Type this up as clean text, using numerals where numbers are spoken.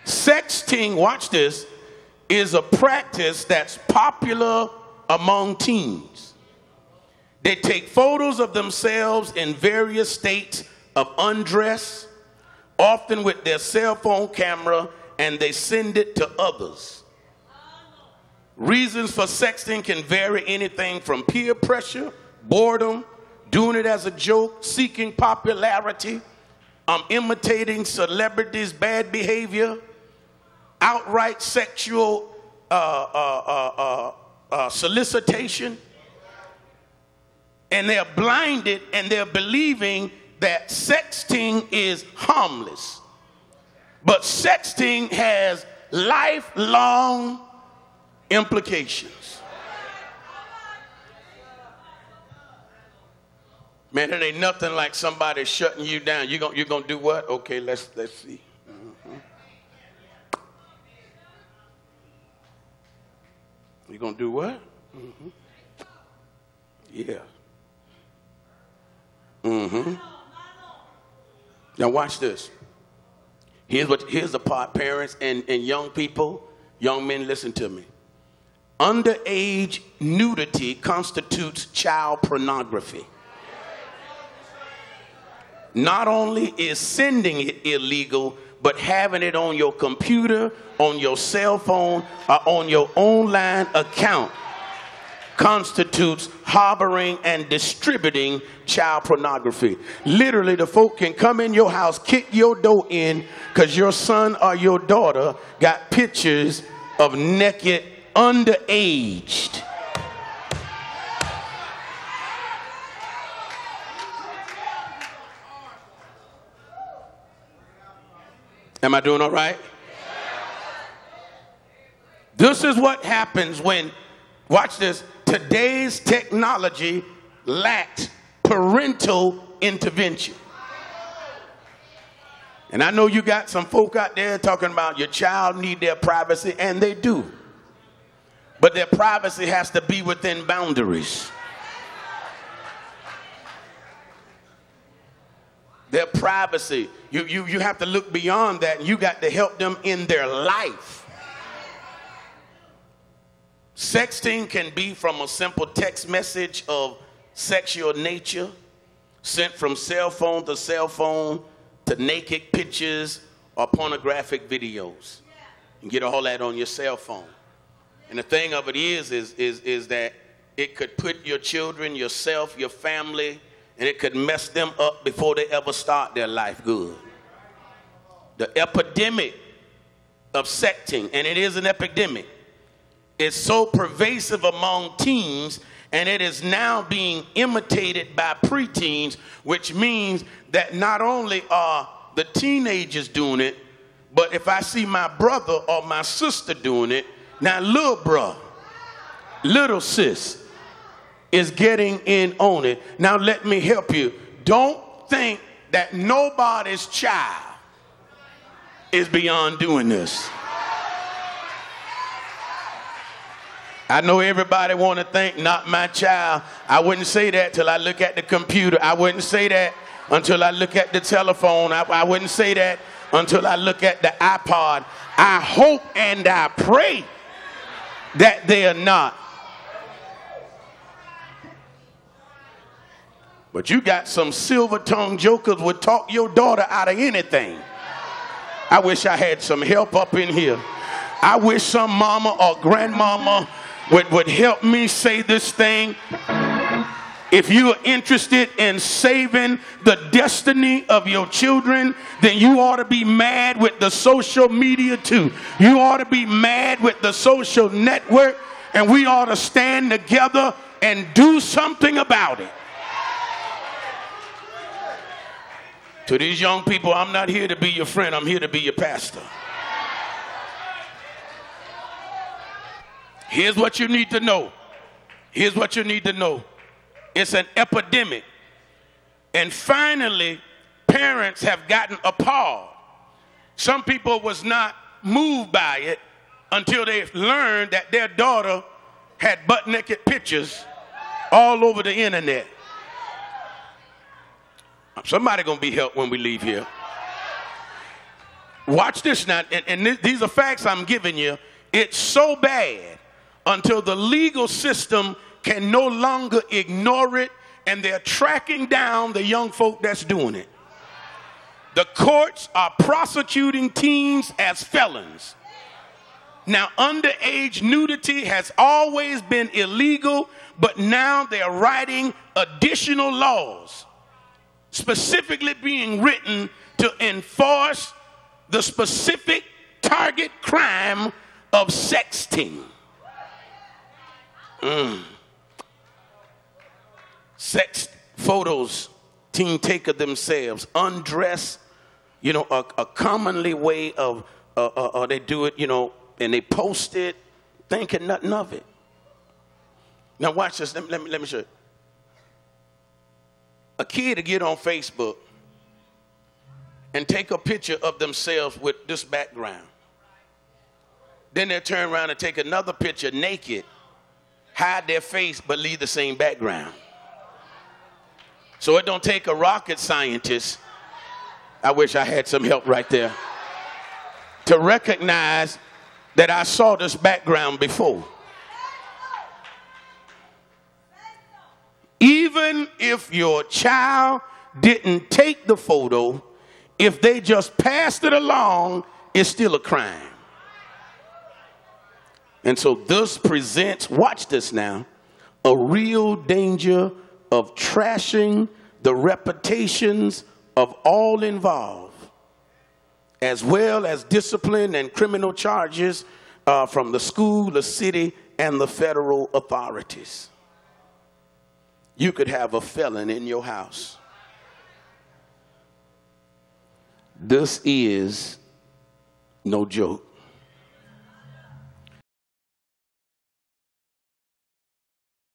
Sexting, watch this, is a practice that's popular among teens. They take photos of themselves in various states of undress, often with their cell phone camera, and they send it to others. Reasons for sexting can vary anything from peer pressure, boredom, doing it as a joke, seeking popularity, imitating celebrities' bad behavior, outright sexual solicitation. And they're blinded and they're believing that sexting is harmless. But sexting has lifelong implications. Man, it ain't nothing like somebody shutting you down. You're gonna do what? Okay, let's see. You're gonna do what? Yeah. Now watch this. Here's the part, parents and young people, young men, listen to me. Underage nudity constitutes child pornography. Not only is sending it illegal, but having it on your computer, on your cell phone, or on your online account constitutes harboring and distributing child pornography. Literally, the folk can come in your house, kick your door in, because your son or your daughter got pictures of naked, underaged. Am I doing all right? This is what happens when, watch this, today's technology lacked parental intervention. And I know you got some folk out there talking about your child need their privacy, and they do. But their privacy has to be within boundaries. Their privacy, you have to look beyond that, and you got to help them in their life. Sexting can be from a simple text message of sexual nature, sent from cell phone to naked pictures or pornographic videos. You get all that on your cell phone. And the thing of it is that it could put your children, yourself, your family, and it could mess them up before they ever start their life good. The epidemic of sexting, and it is an epidemic, is so pervasive among teens, and it is now being imitated by preteens, which means that not only are the teenagers doing it, but if I see my brother or my sister doing it, now little bro, little sis is getting in on it. Now let me help you. Don't think that nobody's child is beyond doing this. I know everybody want to think, not my child. I wouldn't say that till I look at the computer. I wouldn't say that until I look at the telephone. I wouldn't say that until I look at the iPod. I hope and I pray that they are not. But you got some silver-tongued jokers would talk your daughter out of anything. I wish I had some help up in here. I wish some mama or grandmama would help me say this thing. If you are interested in saving the destiny of your children, then you ought to be mad with the social media too. You ought to be mad with the social network, and we ought to stand together and do something about it. To these young people, I'm not here to be your friend. I'm here to be your pastor. Here's what you need to know. Here's what you need to know. It's an epidemic. And finally, parents have gotten appalled. Some people was not moved by it until they learned that their daughter had butt-naked pictures all over the internet. Somebody gonna be helped when we leave here. Watch this now, and these are facts I'm giving you. It's so bad until the legal system can no longer ignore it, and they're tracking down the young folk that's doing it. The courts are prosecuting teens as felons. Now, underage nudity has always been illegal, but now they're writing additional laws, specifically being written to enforce the specific target crime of sexting. Sex photos teen take of themselves, undress, you know, a commonly way of, they do it, you know, and they post it thinking nothing of it. Now watch this, let me show you. A kid to get on Facebook and take a picture of themselves with this background. Then they'll turn around and take another picture naked, hide their face, but leave the same background. So it don't take a rocket scientist, I wish I had some help right there, to recognize that I saw this background before. Even if your child didn't take the photo, if they just passed it along, it's still a crime. And so this presents, watch this now, a real danger of trashing the reputations of all involved, as well as discipline and criminal charges from the school, the city, and the federal authorities. You could have a felon in your house. This is no joke.